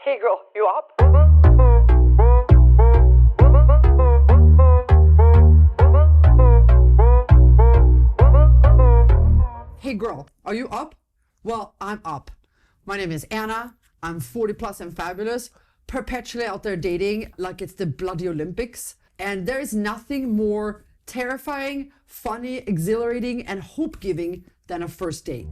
Hey girl, you up? Hey girl, are you up? Well, I'm up. My name is Anna. I'm 40 plus and fabulous, perpetually out there dating like it's the bloody Olympics. And there is nothing more terrifying, funny, exhilarating, and hope-giving than a first date.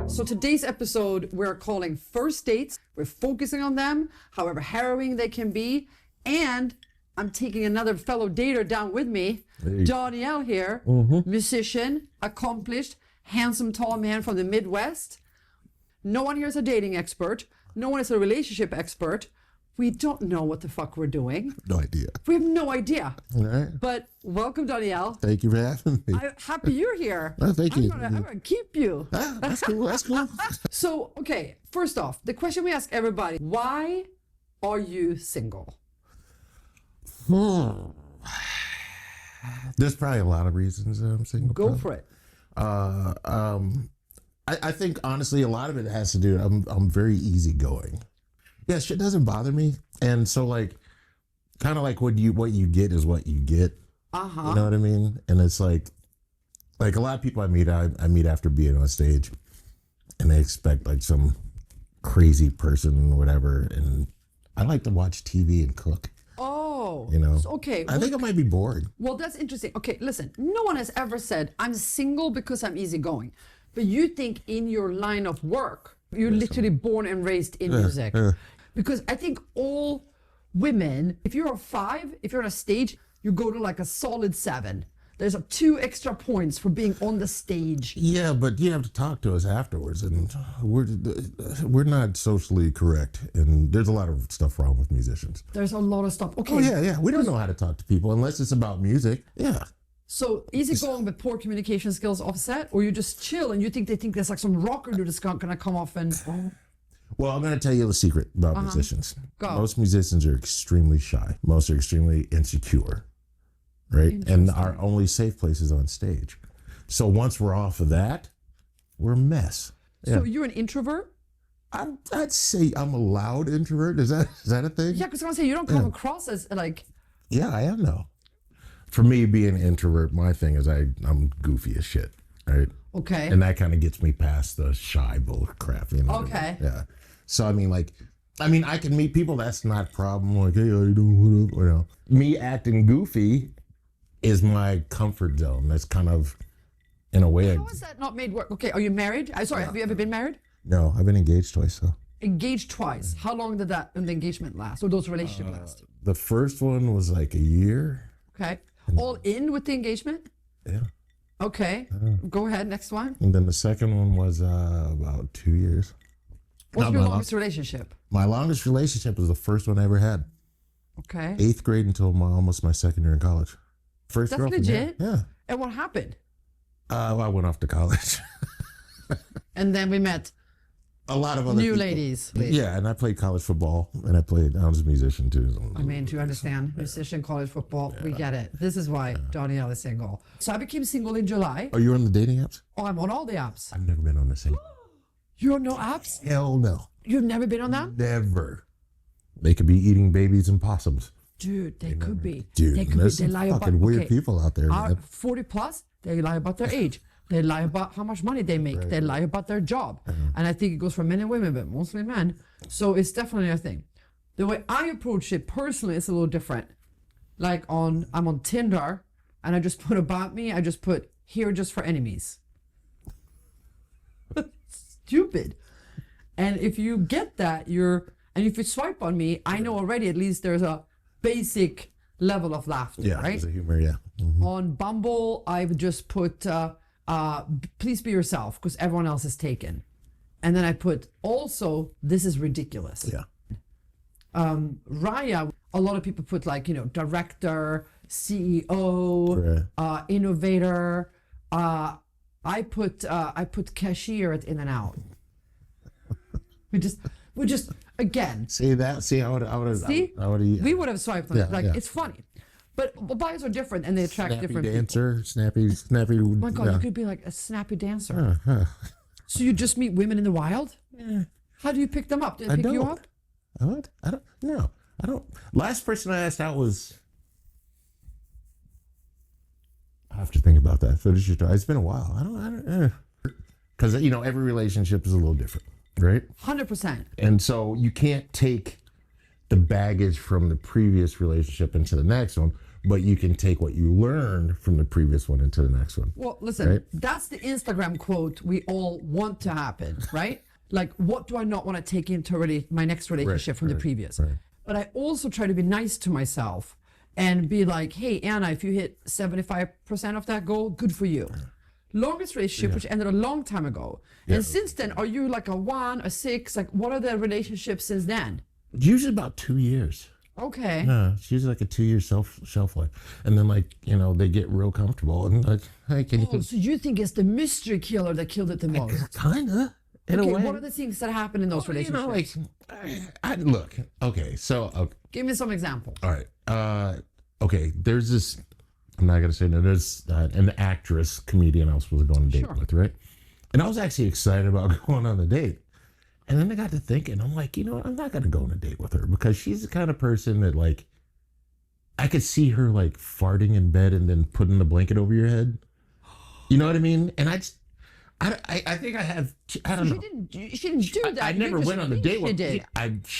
So today's episode, we're calling First Dates. We're focusing on them, however harrowing they can be. And I'm taking another fellow dater down with me. Hey. Dahniel here, musician, accomplished, handsome, tall man from the Midwest. No one here is a dating expert. No one is a relationship expert. We don't know what the fuck we're doing. No idea. We have no idea. All right. But welcome, Dahniel. Thank you for having me. I'm happy you're here. Oh, thank you. I'm gonna keep you. Ah, that's cool. That's cool. So, okay, first off, the question we ask everybody, why are you single? There's probably a lot of reasons that I'm single. Go for it. I think honestly a lot of it has to do. I'm very easygoing. Yeah, shit doesn't bother me, and so like, kind of like what you get is what you get. You know what I mean? And it's like a lot of people I meet after being on stage, and they expect like some crazy person or whatever, and I like to watch TV and cook. Oh, you know. Okay. I think I might be bored. Well, that's interesting. Okay, listen. No one has ever said I'm single because I'm easygoing, but you think in your line of work, you're literally born and raised in music. Because I think all women, if you're a 5, if you're on a stage, you go to like a solid 7. There's 2 extra points for being on the stage. Yeah, but you have to talk to us afterwards, and we're not socially correct, and there's a lot of stuff wrong with musicians. There's a lot of stuff. Okay. Oh yeah. We don't know how to talk to people unless it's about music. Yeah. So easygoing but poor communication skills offset, or you just chill and you think they think there's like some rocker dude that's gonna come off and. Well, I'm going to tell you the secret about musicians. Go. Most musicians are extremely shy. Most are extremely insecure, right? And our only safe place is on stage. So once we're off of that, we're a mess. So you're an introvert? I'd say I'm a loud introvert. Is that a thing? Yeah, because I want to say you don't come across as like. Yeah, I am though. For me, being an introvert, my thing is I'm goofy as shit, right? Okay. And that kind of gets me past the shy bull crap, you know? Okay. Yeah. So, I can meet people, that's not a problem. Like, hey, how you doing? What up? You know, me acting goofy is my comfort zone. That's kind of, in a way. How is that not made work? Okay, are you married? Have you ever been married? No, I've been engaged twice, though. Engaged twice. How long did the engagement last? Or those relationships last? The first one was like a year. Okay. All in with the engagement? Yeah. Okay. Go ahead, next one. And then the second one was about 2 years. What's your longest relationship? My longest relationship was the first one I ever had. Okay. 8th grade until almost my second year in college. First That's girlfriend. legit? Yeah. And what happened? Well, I went off to college. And then we met a lot of other new people. ladies. Yeah, and I played college football, and I was a musician too. I mean, do you understand? Musician, college football, we get it. This is why Dahniel is single. So I became single in July. Are you on the dating apps? Oh, I'm on all the apps. I've never been on the same. You're on no apps? Hell no. You've never been on that? Never. They could be eating babies and possums. Dude, they could be. Dude, they could there's be. They some lie fucking about weird people out there. 40 plus, they lie about their age. They lie about how much money they make. Right. They lie about their job. And I think it goes for men and women, but mostly men. So it's definitely a thing. The way I approach it personally is a little different. Like I'm on Tinder, and I just put about me, I just put here just for enemies. Stupid. And if you get that, and if you swipe on me, I know already at least there's a basic level of laughter, right? There's a humor, yeah. Mm-hmm. On Bumble, I've just put, please be yourself, because everyone else is taken. And then I put, also, this is ridiculous. Yeah. Raya, a lot of people put director, CEO, innovator. I put cashier at In-N-Out. We just again. See that? See how we would have swiped on it. It's funny, but bios are different and they attract snappy different dancer, people. Snappy. Oh my God, you could be like a snappy dancer. So you just meet women in the wild? Yeah. How do you pick them up? Do they pick you up? What? I don't. No, I don't. Last person I asked out was. I have to think about that. Finish your story. It's been a while. I don't. Because every relationship is a little different, right? 100%. And so you can't take the baggage from the previous relationship into the next one, but you can take what you learned from the previous one into the next one. Well, listen, right? That's the Instagram quote we all want to happen, right? Like, what do I not want to take into my next relationship from the previous? Right. But I also try to be nice to myself and be like, hey, Anna, if you hit 75% of that goal, good for you. Longest relationship, which ended a long time ago. And since then, are you like a 1, a 6? Like, what are the relationships since then? Usually about 2 years. Okay. Yeah, it's usually like a 2-year shelf life. And then they get real comfortable and like, hey, can you... So you think it's the mystery killer that killed it the most? Kinda. In a way. What are the things that happen in those relationships? Look, okay, so... Give me some examples. All right. Okay, there's this... I'm not going to say no. There's an actress, comedian I was supposed to go on a date with, right? And I was actually excited about going on the date. And then I got to thinking, I'm like, I'm not going to go on a date with her because she's the kind of person that, like, I could see her, like, farting in bed and then putting the blanket over your head. You know what I mean? And I think I have, I don't know. She didn't do that. I never went on a date with her.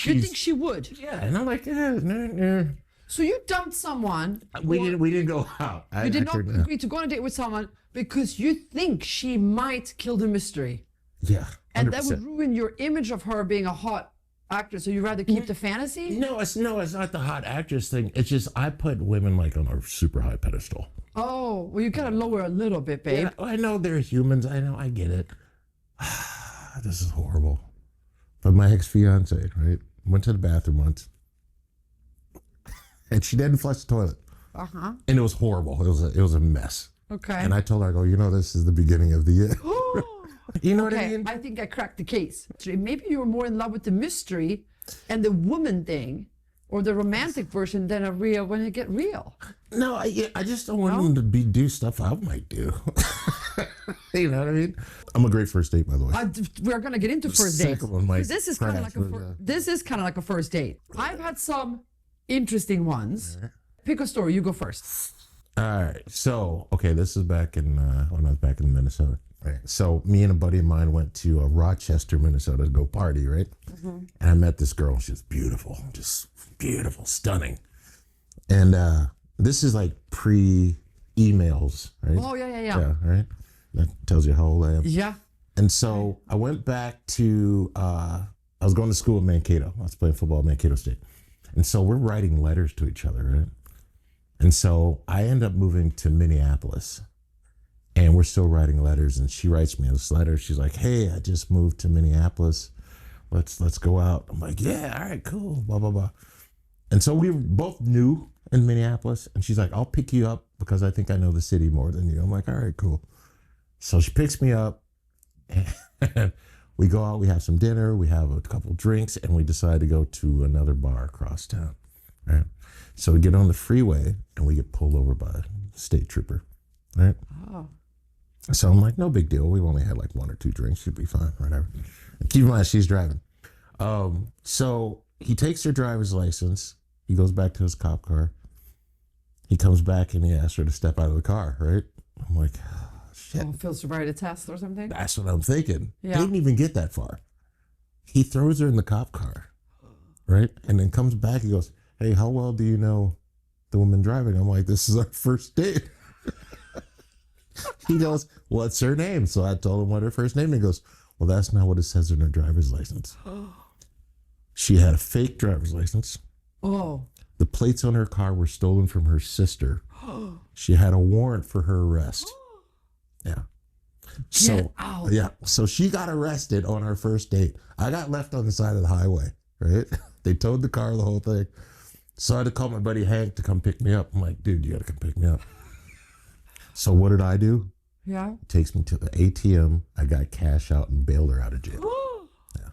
You think she would? Yeah, and I'm like, nah. So you dumped someone. We didn't go out. You did not agree to go on a date with someone because you think she might kill the mystery. Yeah. 100%. And that would ruin your image of her being a hot actress. So you'd rather keep the fantasy? No, it's not the hot actress thing. It's just I put women like on a super high pedestal. Oh, well, you gotta lower a little bit, babe. Yeah, I know they're humans. I know, I get it. This is horrible. But my ex-fiance, right, went to the bathroom once. And she didn't flush the toilet. Uh-huh. And it was horrible. It was a mess. Okay. And I told her, I go, this is the beginning of the end. You know what I mean? I think I cracked the case. Maybe you were more in love with the mystery and the woman thing or the romantic version than when it get real. No, I just don't want them to do stuff I might do. You know what I mean? I'm a great first date, by the way. We're gonna get into first dates. This is kind of like a first date. I've had some interesting ones. Pick a story. You go first. All right. So, this is back in when I was back in Minnesota. Right. So me and a buddy of mine went to Rochester, Minnesota to go party, right? Mm-hmm. And I met this girl. She was beautiful, just beautiful, stunning. And this is like pre-emails, right? Oh, yeah. Yeah, right? That tells you how old I am. Yeah. And so I went back to, I was going to school in Mankato. I was playing football at Mankato State. And so we're writing letters to each other, right? And so I end up moving to Minneapolis. And we're still writing letters, and she writes me this letter. She's like, "Hey, I just moved to Minneapolis. Let's go out." I'm like, "Yeah, all right, cool." Blah blah blah. And so we were both new in Minneapolis, and she's like, "I'll pick you up because I think I know the city more than you." I'm like, "All right, cool." So she picks me up, and we go out. We have some dinner. We have a couple drinks, and we decide to go to another bar across town. Right. So we get on the freeway, and we get pulled over by a state trooper. Right. Oh. So I'm like, no big deal. We've only had like 1 or 2 drinks. Should be fine, whatever. And keep in mind, she's driving. So he takes her driver's license. He goes back to his cop car. He comes back and he asks her to step out of the car, right? I'm like, shit. Phil sobriety test or something? That's what I'm thinking. Yeah. They didn't even get that far. He throws her in the cop car, right? And then comes back and goes, "Hey, how well do you know the woman driving?" I'm like, "This is our first date." He goes, "What's her name?" So I told him what her first name is. He goes, "Well, that's not what it says in her driver's license." She had a fake driver's license. Oh. The plates on her car were stolen from her sister. She had a warrant for her arrest. Yeah. Get out. Yeah. So she got arrested on our first date. I got left on the side of the highway, right? They towed the car, the whole thing. So I had to call my buddy Hank to come pick me up. I'm like, "Dude, you got to come pick me up." So what did I do? Yeah. Takes me to the ATM. I got cash out and bailed her out of jail. Yeah.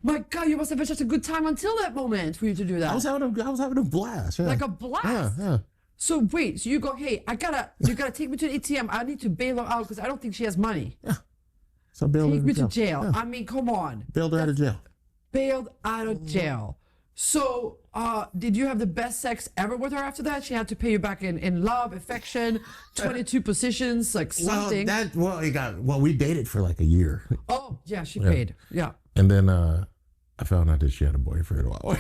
My God, you must have had such a good time until that moment for you to do that. I was having a blast. Yeah. Like a blast. Yeah. So wait, so you go, "Hey, you gotta take me to the ATM. I need to bail her out because I don't think she has money." Yeah. So bailed Take her me out to of jail. jail. Yeah. I mean, come on. Bailed her out of jail. Bailed out of jail. So, did you have the best sex ever with her after that? She had to pay you back in love, affection, 22 positions, like something. We dated for like a year. Oh, yeah, she paid. Yeah. And then I found out that she had a boyfriend while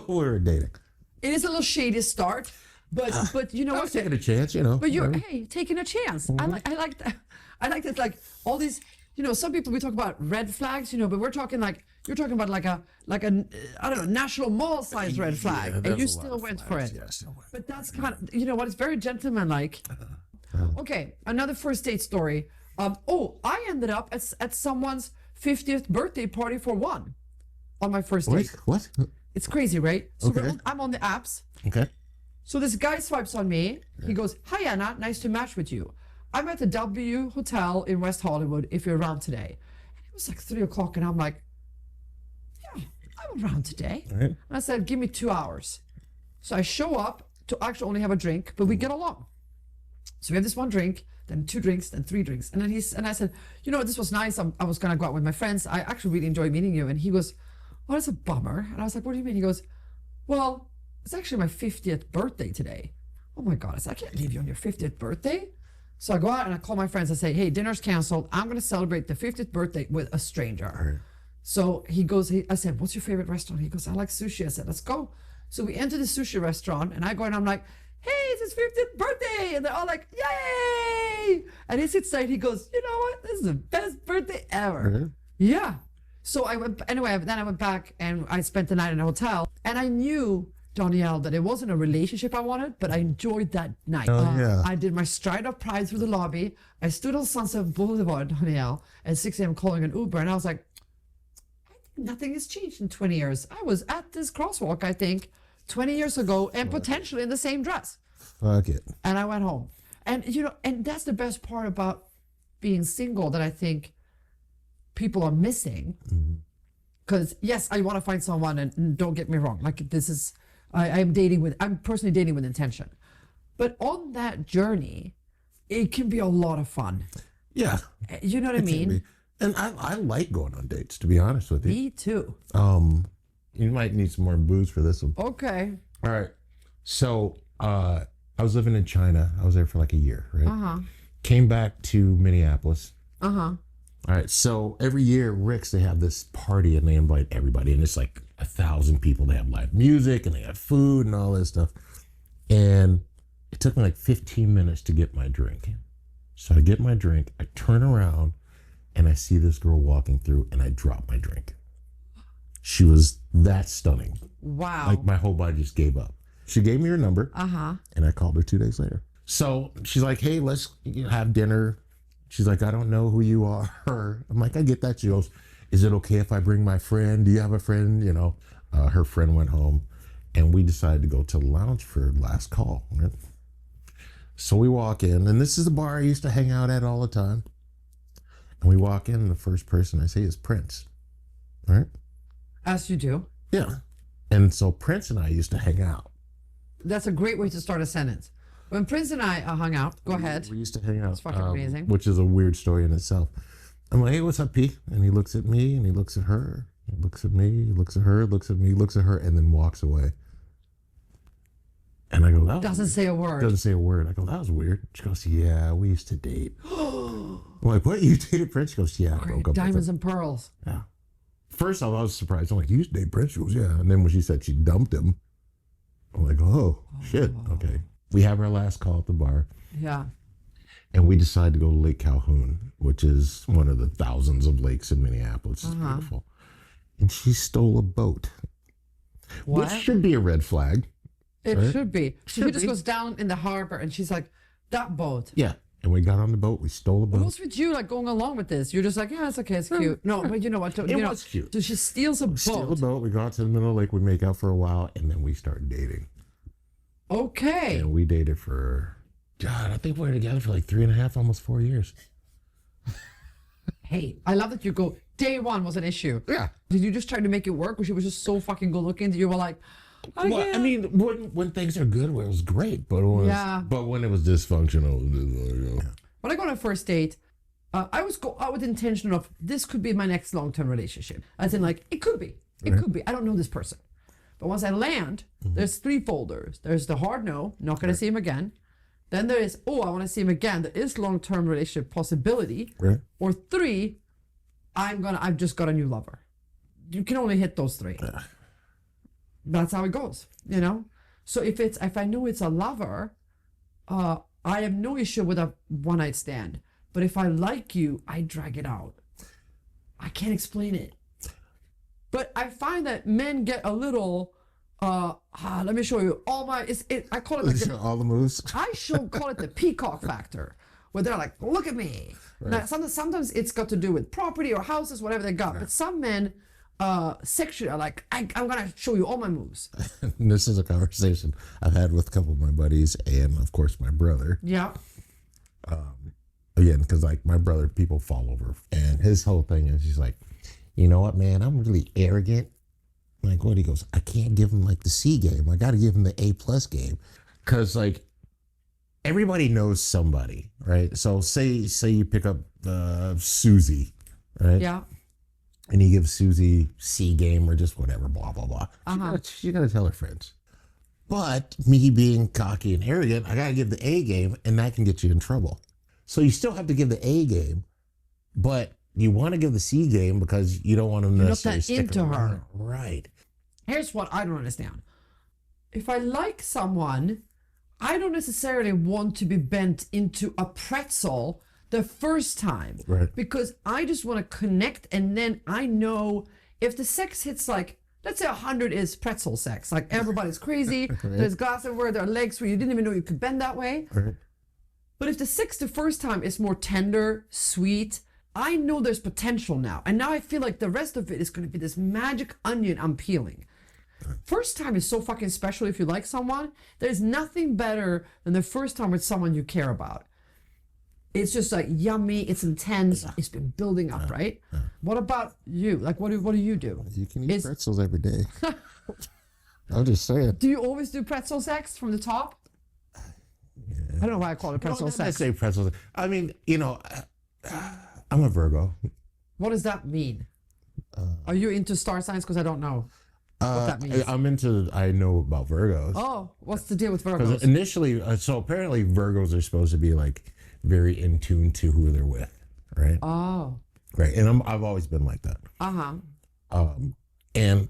we were dating. It is a little shady start, but you know I what? was taking a chance, you know. But you're whatever. taking a chance. I like that. I like that. Like all these, some people we talk about red flags, but we're talking like you're talking about like a I don't know, national mall size red flag, and you still went for it. Yeah, I still went. But that's kind of what, it's very gentlemanlike. Okay, another first date story. I ended up at someone's 50th birthday party for one on my first date. Wait, what? It's crazy, right? So Okay. I'm on the apps. Okay. So this guy swipes on me. He goes, "Hi Anna, nice to match with you. I'm at the W Hotel in West Hollywood if you're around today." And it was like 3 o'clock, and I'm like, "Yeah, I'm around today." All right. And I said, "Give me 2 hours." So I show up to actually only have a drink, but we get along. So we have this one drink, then 2 drinks, then 3 drinks, and then I said, "This was nice. I was gonna go out with my friends. I actually really enjoyed meeting you." And he goes, "Oh, that's a bummer." And I was like, "What do you mean?" He goes, "Well, it's actually my 50th birthday today." Oh my God, I said, "I can't leave you on your 50th birthday." So I go out and I call my friends. I say, "Hey, dinner's canceled. I'm going to celebrate the 50th birthday with a stranger." Right. So he goes, I said, "What's your favorite restaurant?" He goes, "I like sushi." I said, "Let's go." So we enter the sushi restaurant and I go and I'm like, "Hey, it's his 50th birthday." And they're all like, "Yay!" And he sits there and he goes, "You know what? This is the best birthday ever." Really? Yeah. So I went, anyway, then I went back and I spent the night in a hotel. And I knew, Dahniel, that it wasn't a relationship I wanted, but I enjoyed that night. Yeah. I did my stride up pride through the lobby. I stood on Sunset Boulevard, Dahniel, at 6 a.m. calling an Uber. And I was like, I think nothing has changed in 20 years. I was at this crosswalk, I think, 20 years ago and potentially in the same dress. Fuck it. And I went home. And, and that's the best part about being single that I think people are missing. Because, yes, I want to find someone, and don't get me wrong. Like, this is, I'm personally dating with intention. But on that journey, it can be a lot of fun. Yeah. You know what I It can mean? be. And I like going on dates, to be honest with you. Me too. You might need some more booze for this one. Okay. All right. So I was living in China. I was there for like a year, right? Came back to Minneapolis. All right. So every year, Rick's, they have this party and they invite everybody. And it's like 1,000 people. They have live music and they have food and all this stuff. And it took me like 15 minutes to get my drink. So I get my drink. I turn around and I see this girl walking through and I drop my drink. She was that stunning. Wow. Like my whole body just gave up. She gave me her number. And I called her 2 days later. So she's like, "Hey, let's have dinner." She's like, "I don't know who you are." I'm like, "I get that." She goes, "Is it okay if I bring my friend? Do you have a friend?" Her friend went home and we decided to go to the lounge for last call. Right? So we walk in, and this is the bar I used to hang out at all the time. And we walk in, and the first person I see is Prince. Right? As you do. Yeah. And so Prince and I used to hang out. That's a great way to start a sentence. When Prince and I hung out, go ahead. We used to hang out. That's fucking amazing. Which is a weird story in itself. I'm like, "Hey, what's up, P?" And he looks at me and he looks at her. He looks at me, he looks at her, looks at me, looks at her, and then walks away. And I go, "That was Doesn't say a word. Doesn't say a word." I go, "That was weird." She goes, "Yeah, we used to date." I'm like, "What? You dated Prince?" She goes, "Yeah, I broke up Diamonds with him." and pearls. Yeah. First off, I was surprised. I'm like, "You used to date Prince?" She goes, "Yeah." And then when she said she dumped him, I'm like, "Oh, shit. Okay." We have our last call at the bar. Yeah. And we decided to go to Lake Calhoun, which is one of the thousands of lakes in Minneapolis. It's beautiful. And she stole a boat. What? Which should be a red flag. It right? should be. So Should he just be. goes down in the harbor and she's like, "That boat." Yeah. And we got on the boat. We stole the boat. What's with you like going along with this? You're just like, "Yeah, it's okay, it's cute." No, but you know what? It was cute. So she steals a boat. Steal the boat. We go out to the middle of the lake. We make out for a while. And then we start dating. Okay. And we dated for, God, I think we were together for like 3.5, almost 4 years. Hey, I love that you go, day one was an issue. Yeah. Did you just try to make it work, or she was just so fucking good looking that you were like, Well, I mean, when things are good, well, it was great. But when, Yeah. but when it was dysfunctional, it was just like, when I go on a first date, I always go out with the intention of this could be my next long-term relationship. As in, like, it could be. It could be. I don't know this person. But once I land, there's 3 folders. There's the hard no, not going to see him again. Then there is, oh, I want to see him again. There is long-term relationship possibility. Right. Or 3, I've just got a new lover. You can only hit those 3. That's how it goes, you know? So if I know it's a lover, I have no issue with a one-night stand. But if I like you, I drag it out. I can't explain it. But I find that men get a little, let me show you I call it like all the moves. call it the peacock factor, where they're like, look at me. Right. Now, sometimes it's got to do with property or houses, whatever they got. Right. But some men sexually are like, I'm going to show you all my moves. This is a conversation I've had with a couple of my buddies and, of course, my brother. Yeah. Again, because, like, my brother, people fall over. And his whole thing is he's like, you know what, man, I'm really arrogant. I'm like, what? He goes, I can't give him, like, the C game. I got to give him the A+ game. Because, like, everybody knows somebody, right? So say you pick up Susie, right? Yeah. And you give Susie C game or just whatever, blah, blah, blah. She got to tell her friends. But me being cocky and arrogant, I got to give the A game, and that can get you in trouble. So you still have to give the A game, but you want to give the C game because you don't want them to necessarily stick into around. her. Right. Here's what I don't understand. If I like someone, I don't necessarily want to be bent into a pretzel the first time. Right. Because I just want to connect, and then I know if the sex hits like, let's say 100 is pretzel sex. Like everybody's crazy. Right. There's glass everywhere. There are legs where you didn't even know you could bend that way. Right. But if the sex the first time is more tender, sweet, I know there's potential now. And now I feel like the rest of it is going to be this magic onion I'm peeling. First time is so fucking special if you like someone. There's nothing better than the first time with someone you care about. It's just like yummy, it's intense, it's been building up, right? What about you? Like, what do you do? You can eat pretzels every day. I'm just saying. Do you always do pretzel sex from the top? Yeah. I don't know why I call it pretzel sex. I say pretzel. I mean, you know, I'm a Virgo. What does that mean? Are you into star signs? Because I don't know what that means. I know about Virgos. Oh, what's the deal with Virgos? Because initially, so apparently Virgos are supposed to be like very in tune to who they're with, right? Oh. Right, and I've always been like that. And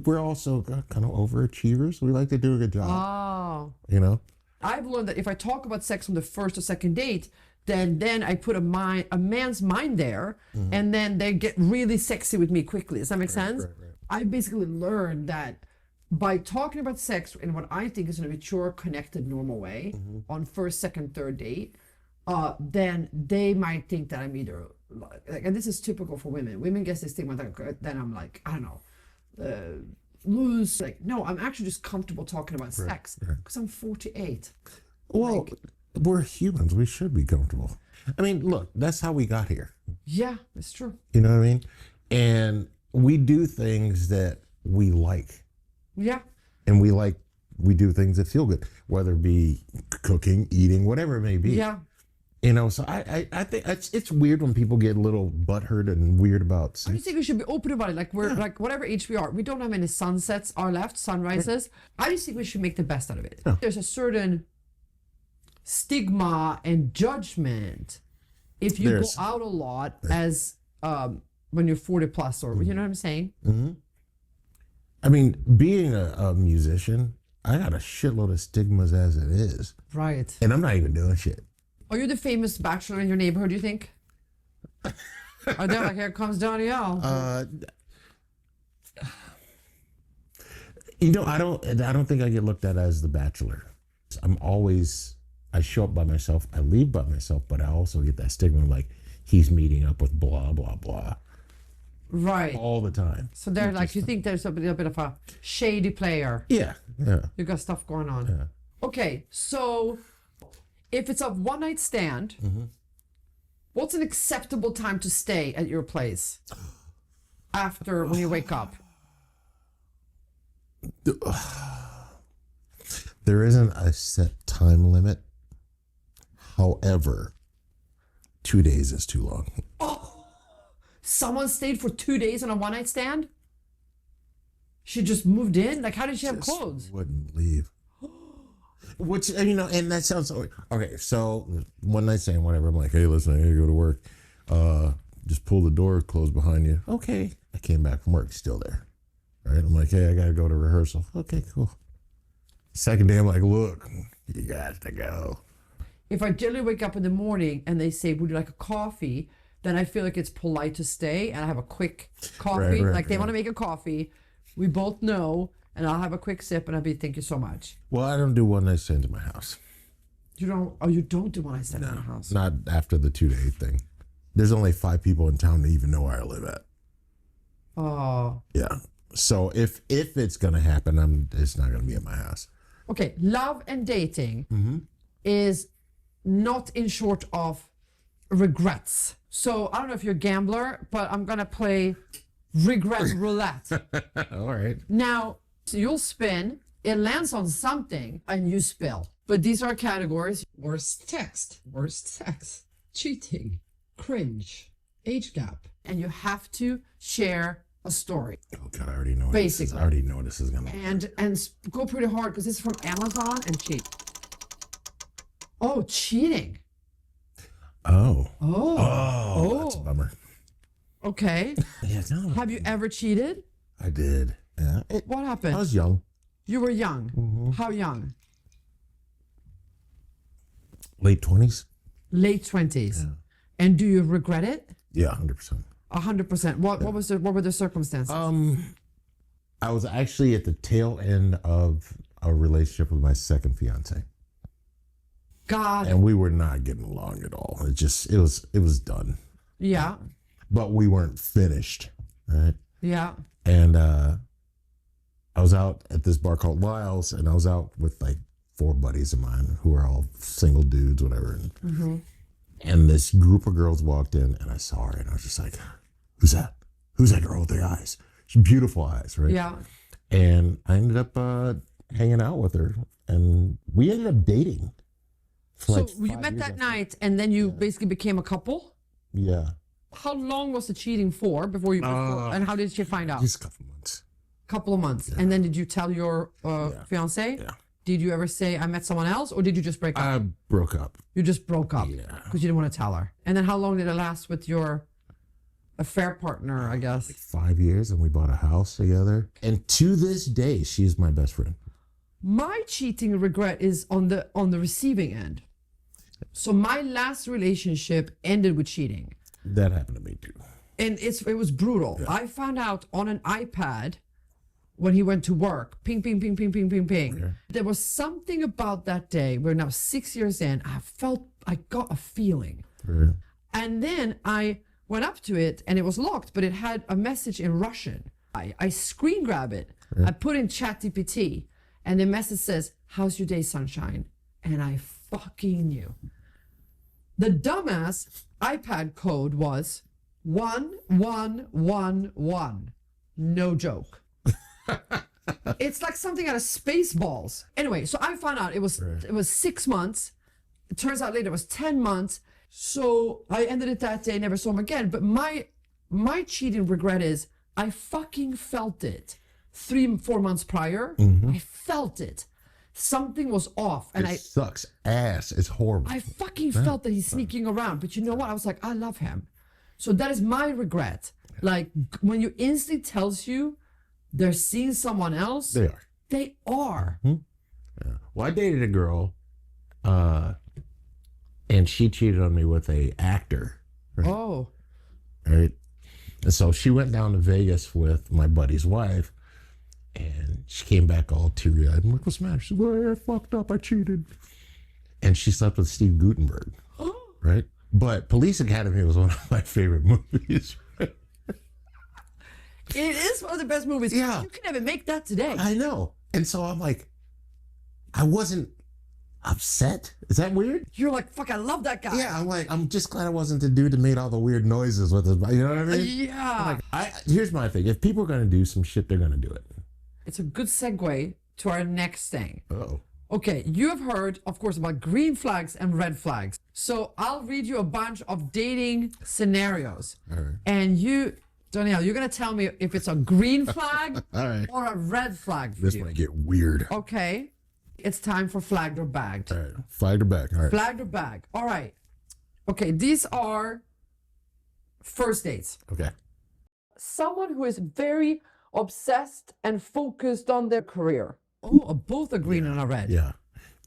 we're also kind of overachievers. We like to do a good job. Oh. You know? I've learned that if I talk about sex on the first or second date, then I put a man's mind there, and then they get really sexy with me quickly. Does that make sense? Right. I basically learned that by talking about sex in what I think is in a mature, connected, normal way on first, second, third date, then they might think that I'm either like, and this is typical for women. Women get this thing that then I'm like, I don't know, loose. Like, no, I'm actually just comfortable talking about sex because I'm 48. Well, we're humans. We should be comfortable. I mean, look, that's how we got here. Yeah, it's true. You know what I mean? And we do things that we like. Yeah. And we do things that feel good, whether it be cooking, eating, whatever it may be. Yeah. You know, so I think it's weird when people get a little butthurt and weird about sex. I just think we should be open about it. Like we're like whatever age we are, we don't have many sunsets are left, sunrises. I just think we should make the best out of it. There's a certain stigma and judgment if you go out a lot as when you're 40 plus, or you know what I'm saying? I mean, being a musician, I got a shitload of stigmas as it is. Right. And I'm not even doing shit. Are you the famous bachelor in your neighborhood, do you think? Are they like, here comes Dahniel? You know, I don't think I get looked at as the bachelor. I show up by myself, I leave by myself, but I also get that stigma like he's meeting up with blah, blah, blah. Right. All the time. So they're like, you think there's a bit of a shady player. Yeah. You got stuff going on. Yeah. Okay, so if it's a one-night stand, what's an acceptable time to stay at your place after when you wake up? There isn't a set time limit. However, 2 days is too long. Oh, someone stayed for 2 days on a one-night stand? She just moved in? Like, how did she have clothes? Wouldn't leave. Which, you know, and that sounds... Okay, so one night stand, whatever. I'm like, hey, listen, I gotta go to work. Just pull the door, close behind you. Okay. I came back from work, still there. Right? I'm like, hey, I gotta go to rehearsal. Okay, cool. Second day, I'm like, look, you got to go. If I generally wake up in the morning and they say, would you like a coffee? Then I feel like it's polite to stay and I have a quick coffee. Right, like they want to make a coffee. We both know, and I'll have a quick sip and I'll be, thank you so much. Well, I don't do one night stands in my house. You don't? Oh, you don't do one night stand in your house? Not after the 2 day thing. There's only 5 people in town that even know where I live at. Oh. Yeah. So if it's gonna happen, it's not gonna be at my house. Okay, love and dating is not in short of regrets. So I don't know if you're a gambler, but I'm gonna play Regret Roulette. All right. Now, so you'll spin, it lands on something, and you spill. But these are categories: worst text, cheating, cringe, age gap, and you have to share a story. Oh God, I already know. Basically, I already know this is gonna. And go pretty hard because this is from Amazon and cheat. Oh, cheating. Oh, that's a bummer. Okay. Yeah, no. Have you ever cheated? I did. Yeah. What happened? I was young. You were young. How young? Late 20s. Late 20s. Yeah. And do you regret it? Yeah, 100%. 100%. What were the circumstances? I was actually at the tail end of a relationship with my second fiance. God. And we were not getting along at all. It was done. Yeah. But we weren't finished, right? Yeah. And I was out at this bar called Lyle's, and I was out with like 4 buddies of mine who are all single dudes, whatever. And this group of girls walked in, and I saw her, and I was just like, who's that? Who's that girl with the eyes? She's beautiful eyes, right? Yeah. And I ended up hanging out with her, and we ended up dating. So you met that night, and then you basically became a couple? Yeah. How long was the cheating for before you, and how did you find out? Just a couple months. Couple of months. Yeah. And then did you tell your fiance? Yeah. Did you ever say, I met someone else, or did you just break up? I broke up. You just broke up? Yeah. Because you didn't want to tell her. And then how long did it last with your affair partner, I guess? Like 5 years, and we bought a house together. And to this day, she is my best friend. My cheating regret is on the receiving end. So my last relationship ended with cheating. That happened to me too. And it was brutal. Yeah. I found out on an iPad when he went to work. Ping, ping, ping, ping, ping, ping, ping. Okay. There was something about that day. We're now 6 years in. I got a feeling. Right. And then I went up to it and it was locked, but it had a message in Russian. I screen grab it. Right. I put in ChatGPT and the message says, how's your day, sunshine? And I fucking knew. The dumbass iPad code was 1111. No joke. It's like something out of Spaceballs. Anyway, so I found out it was 6 months. It turns out later it was 10 months. So I ended it that day, never saw him again. But my cheating regret is I fucking felt it 3-4 months prior. I felt it. Something was off, and it sucks ass. It's horrible. I fucking felt that he's sneaking around, but you know what? I was like, I love him. So that is my regret. Like when your instinct tells you they're seeing someone else, they are. Yeah. Well, I dated a girl, and she cheated on me with a actor. Right? Oh, right. And so she went down to Vegas with my buddy's wife. And she came back all teary-eyed. I'm like, what's the matter? She said, well, I fucked up. I cheated. And she slept with Steve Guttenberg. Right? But Police Academy was one of my favorite movies. Right? It is one of the best movies. Yeah. You can never make that today. I know. And so I'm like, I wasn't upset. Is that weird? You're like, fuck, I love that guy. Yeah, I'm like, I'm just glad I wasn't the dude that made all the weird noises with his, you know what I mean? Yeah. Here's my thing. If people are going to do some shit, they're going to do it. It's a good segue to our next thing. Oh. Okay, you have heard, of course, about green flags and red flags. So I'll read you a bunch of dating scenarios. All right. And you, Dahniel, you're going to tell me if it's a green flag All right. or a red flag for This you. might get weird. Okay. It's time for flagged or bagged. All right. Flagged or back. All right. Flagged or bagged. All right. Okay, these are first dates. Okay. Someone who is very obsessed and focused on their career. Oh, both a green and a red. Yeah.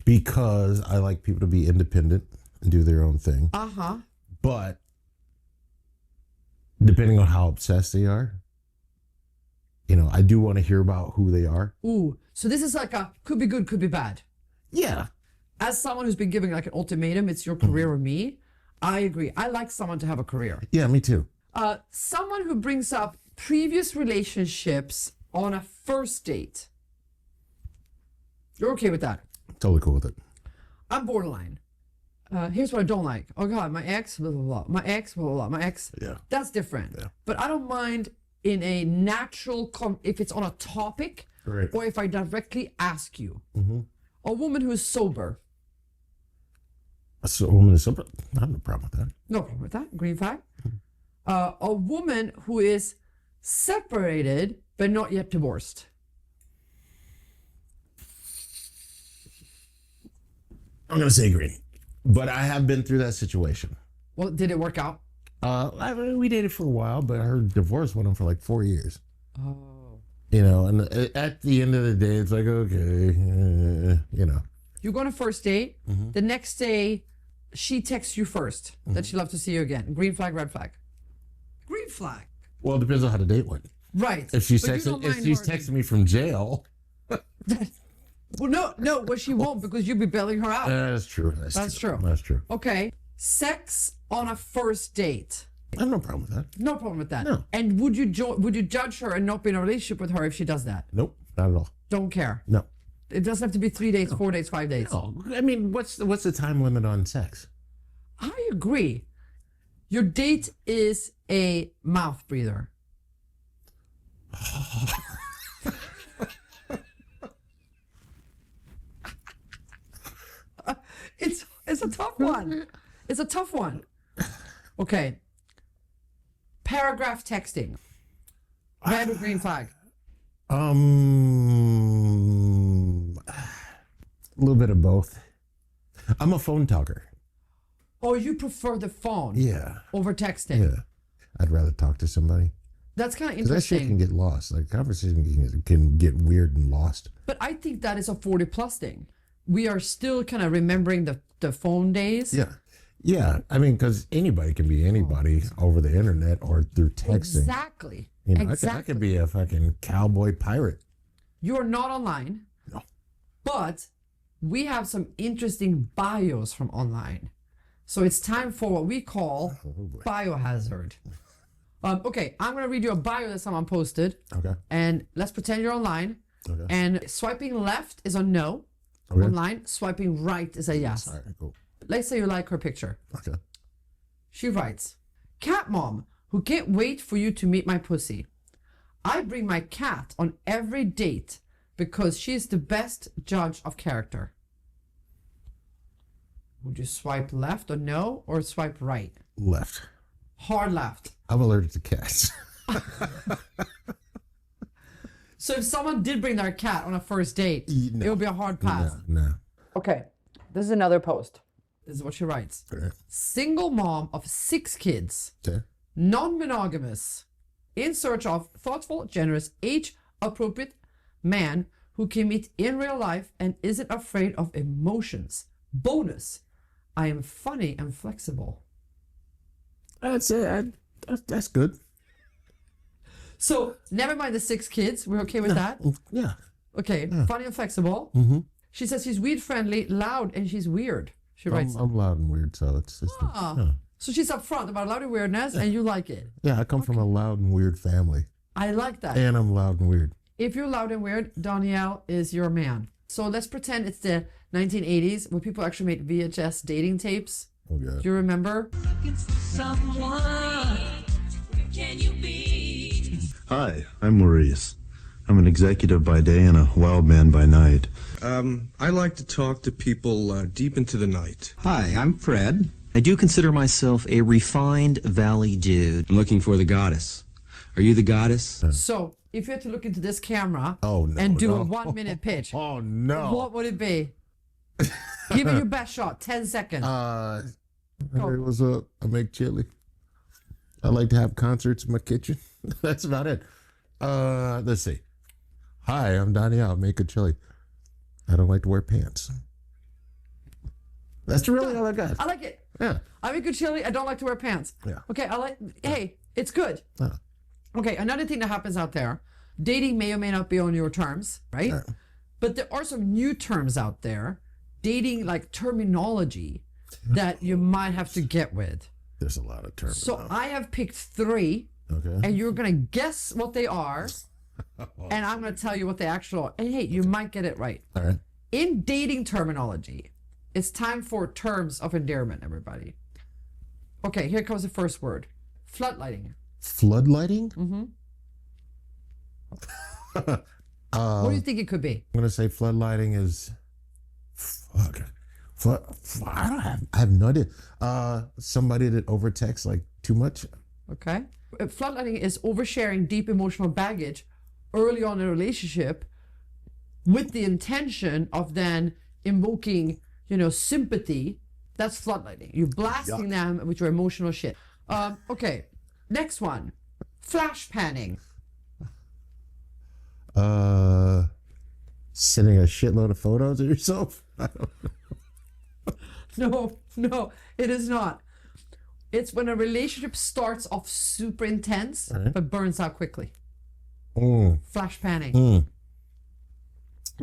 Because I like people to be independent and do their own thing. Uh-huh. But depending on how obsessed they are, you know, I do want to hear about who they are. Ooh, so this is like a could be good, could be bad. Yeah. As someone who's been giving like an ultimatum, it's your career or me, I agree. I like someone to have a career. Yeah, me too. Someone who brings up previous relationships on a first date. You're okay with that? Totally cool with it. I'm borderline. Here's what I don't like. Oh God, my ex, blah, blah, blah. My ex, blah, blah, blah. My ex. Yeah. That's different. Yeah. But I don't mind in a natural, if it's on a topic, Right. or if I directly ask you. Mm-hmm. A woman who is sober. So, a woman is sober. I have no problem with that. No problem with that. Green flag. A woman who is separated but not yet divorced. I'm going to say green. But I have been through that situation. Well, did it work out? We dated for a while, but her divorce went on for like 4 years. Oh. You know, and at the end of the day, it's like, okay, you know. You go on a first date. Mm-hmm. The next day, she texts you first that she'd love to see you again. Green flag, red flag. Green flag. Well, it depends on how the date went. Right. If she's But you don't mind texting me from jail, Well, no, well, she won't because you'll be bailing her out. that's true. That's true. That's true. Okay. Sex on a first date. I have no problem with that. No problem with that. No. And would you judge her and not be in a relationship with her if she does that? Nope, not at all. Don't care. No. It doesn't have to be 3 dates, 4 dates, 5 dates. No. I mean, what's the time limit on sex? I agree. Your date is a mouth breather. It's a tough one. It's a tough one. Okay. Paragraph texting. Red or green flag? A little bit of both. I'm a phone talker. Or you prefer the phone Yeah. over texting? Yeah. I'd rather talk to somebody. That's kind of Because that shit interesting. can get lost. Like, conversation can get weird and lost. But I think that is a 40 plus thing. We are still kind of remembering the phone days. Yeah. Yeah. I mean, because anybody can be anybody over the internet or through texting. Exactly. You know, exactly. I could be a fucking cowboy pirate. You're not online. No. But we have some interesting bios from online. So it's time for what we call Biohazard. Okay, I'm going to read you a bio that someone posted. Okay. And let's pretend you're online. Okay. And swiping left is a no. Okay. Online. Swiping right is a yes. All right, cool. Let's say you like her picture. Okay. She writes, "Cat mom who can't wait for you to meet my pussy. I bring my cat on every date because she is the best judge of character." Would you swipe left or no, or swipe right? Left. Hard left. I'm allergic to cats. So if someone did bring their cat on a first date, No. it would be a hard pass. No. Okay, this is another post. This is what she writes. Okay. Single mom of 6 kids, Okay. non-monogamous, in search of thoughtful, generous, age-appropriate man who can meet in real life and isn't afraid of emotions. Bonus, I am funny and flexible. That's it. That's good. So never mind the 6 kids. We're okay with that? Yeah. Okay, funny and flexible. Mm-hmm. She says she's weed friendly, loud, and she's weird. She writes. I'm loud and weird, so it's just. Yeah. So she's upfront about loud and weirdness, and you like it. Yeah, I come from a loud and weird family, I like that. and I'm loud and weird. If you're loud and weird, Dahniel is your man. So let's pretend it's the 1980s where people actually made VHS dating tapes. Oh god. Do you remember? Hi, I'm Maurice. I'm an executive by day and a wild man by night. I like to talk to people deep into the night. Hi, I'm Fred. I do consider myself a refined valley dude. I'm looking for the goddess. Are you the goddess? So, if you had to look into this camera Oh, no, and do no. a 1 minute pitch, Oh, no. what would it be? Give it your best shot. 10 seconds. Hey, what's up? I make chili. I like to have concerts in my kitchen. That's about it. Let's see. Hi, I'm Dahniel. I make a chili. I don't like to wear pants. That's really all I got. I like it. Yeah. I make good chili. I don't like to wear pants. Yeah. Okay, hey, it's good. Okay, another thing that happens out there, dating may or may not be on your terms, right? Yeah. But there are some new terms out there, dating like terminology that you might have to get with. There's a lot of terms. So I have picked 3, Okay. and you're gonna guess what they are, and I'm gonna tell you what they actually are. And hey, you might get it right. All right. In dating terminology, it's time for terms of endearment, everybody. Okay, here comes the first word. Floodlighting. Floodlighting? Mm-hmm. What do you think it could be? I'm gonna say floodlighting is. Fuck. I have no idea. Somebody that overtexts like too much. Okay. Floodlighting is oversharing deep emotional baggage early on in a relationship with the intention of then invoking, sympathy. That's floodlighting. You're blasting them with your emotional shit. Okay. Next one. Flash panning. Sending a shitload of photos of yourself. I don't know. No, it is not. It's when a relationship starts off super intense, Right. but burns out quickly. Flash panning.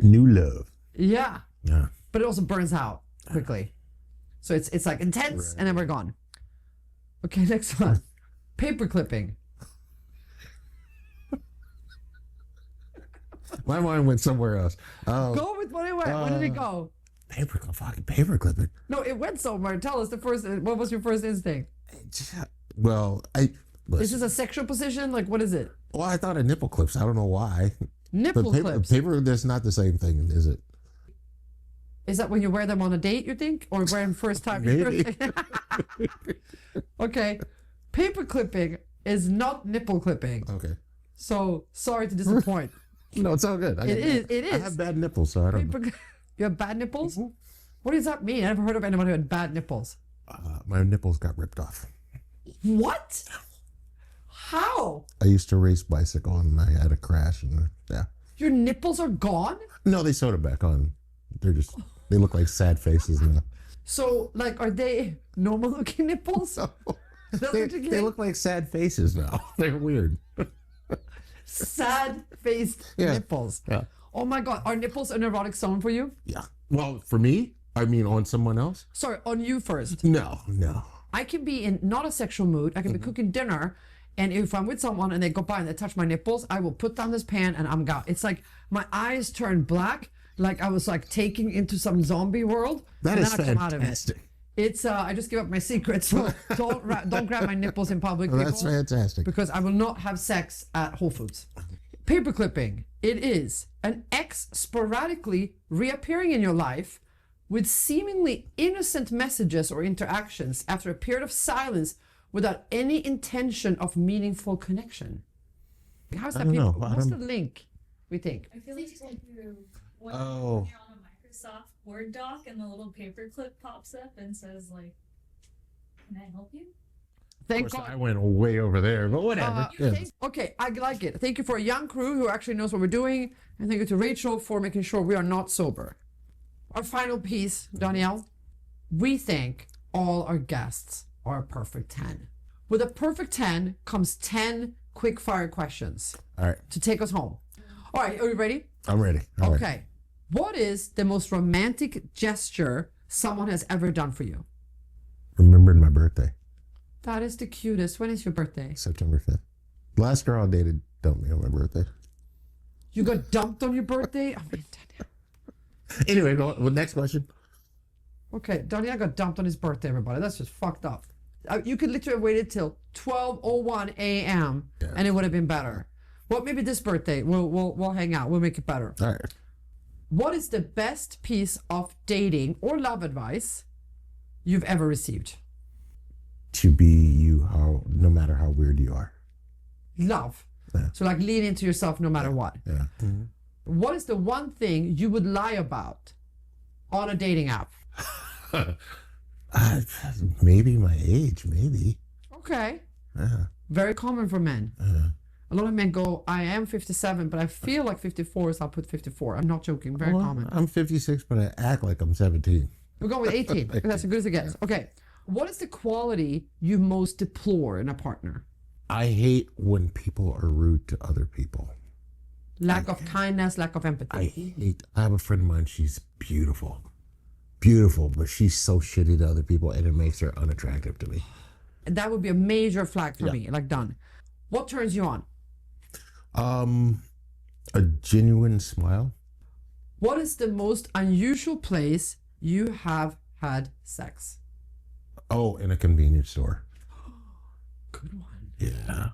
New love. Yeah. Yeah. But it also burns out quickly. So it's like intense and then we're gone. Okay, next one. Paper clipping. My mind went somewhere else. Go with what it went. Where did it go? Fucking paper clipping. No, it went somewhere. Tell us what was your first instinct? Well, Is this a sexual position? Like, what is it? Well, I thought of nipple clips. I don't know why. Nipple But clips. paper, that's not the same thing, is it? Is that when you wear them on a date, you think? Or wear them first time? Maybe. Okay. Paper clipping is not nipple clipping. Okay. So, sorry to disappoint. No, it's all good. It is. I have bad nipples, so I don't know. You have bad nipples? What does that mean? I never heard of anyone who had bad nipples. My nipples got ripped off. What? How? I used to race bicycle and I had a crash and yeah. Your nipples are gone? No, they sewed it back on. They look like sad faces now. So, like, are they normal looking nipples? That's They, what you they get? look like sad faces now. They're weird. Sad faced Yeah. nipples. Yeah. Oh my God. Are nipples an erotic zone for you? Yeah. Well, for me, I mean on someone else? Sorry, on you first. No. I can be in not a sexual mood. I can be cooking dinner, and if I'm with someone and they go by and they touch my nipples, I will put down this pan and I'm gone. It's like my eyes turn black, like I was like taking into some zombie world. That and is then I come out of it. fantastic. It's I just give up my secrets. So don't grab my nipples in public. Well, that's people, fantastic. because I will not have sex at Whole Foods. Paper clipping. It is an ex sporadically reappearing in your life with seemingly innocent messages or interactions after a period of silence without any intention of meaningful connection. How's that? I don't know. What's the link, we think? I feel like it's like when you're on a Microsoft Word doc and the little paperclip pops up and says like, "Can I help you?" Thank Of course, God. I went way over there, but whatever. Yeah. Okay, I like it. Thank you for a young crew who actually knows what we're doing. And thank you to Rachel for making sure we are not sober. Our final piece, Dahniel. We think all our guests are a perfect 10. With a perfect 10 comes 10 quick fire questions All right. to take us home. All right, are you ready? I'm ready. All right. Okay. What is the most romantic gesture someone has ever done for you? Remembered my birthday, That is the cutest. When is your birthday? September 5th. Last girl I dated dumped me on my birthday. You got dumped on your birthday? Oh, my God. Anyway, go on. Well, next question. Okay, Dahniel got dumped on his birthday, everybody. That's just fucked up. You could literally have waited till 12:01 a.m. Yeah. and it would have been better. Well, maybe this birthday we'll hang out. We'll make it better. All right. What is the best piece of dating or love advice you've ever received? To be you, no matter how weird you are. Love. Yeah. So like lean into yourself no matter what. Yeah. What is the one thing you would lie about on a dating app? Maybe my age, maybe. Okay. Yeah. Very common for men. A lot of men go, I am 57, but I feel like 54, so I'll put 54. I'm not joking. Very common. I'm 56, but I act like I'm 17. We're going with 18. That's as good as it gets. Okay. What is the quality you most deplore in a partner? I hate when people are rude to other people. Lack of kindness, lack of I empathy. have a friend of mine, she's beautiful. Beautiful, but she's so shitty to other people and it makes her unattractive to me. That would be a major flag for me. Like, done. What turns you on? A genuine smile. What is the most unusual place you have had sex? Oh, in a convenience store. Good one. Yeah.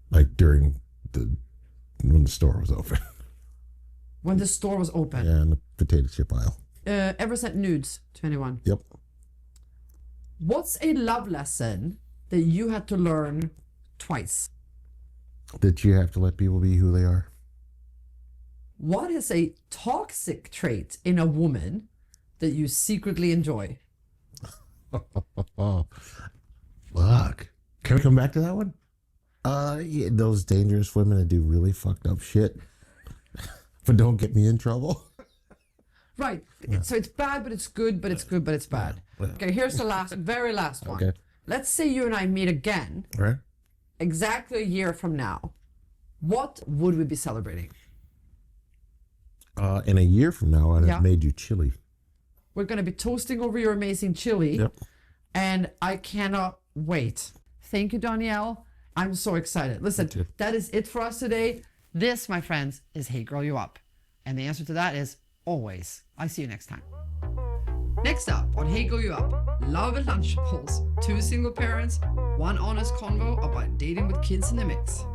Like when the store was open. When the store was open. Yeah, in the potato chip aisle. Ever sent nudes to anyone? Yep. What's a love lesson that you had to learn twice? That you have to let people be who they are. What is a toxic trait in a woman that you secretly enjoy? Oh, fuck. Can we come back to that one? Yeah, those dangerous women that do really fucked up shit, but don't get me in trouble. Right. So it's bad, but it's good, but it's good, but it's bad. Okay, here's the very last one. Okay. Let's say you and I meet again All right. exactly a year from now. What would we be celebrating? In a year from now, I'd Yeah. have made you chili. We're going to be toasting over your amazing chili. Yep. And I cannot wait. Thank you, Dahniel. I'm so excited. Listen, that is it for us today. This, my friends, is Hey Girl You Up. And the answer to that is always. I see you next time. Next up on Hey Girl You Up, Love at Lunchables. 2 single parents, 1 honest convo about dating with kids in the mix.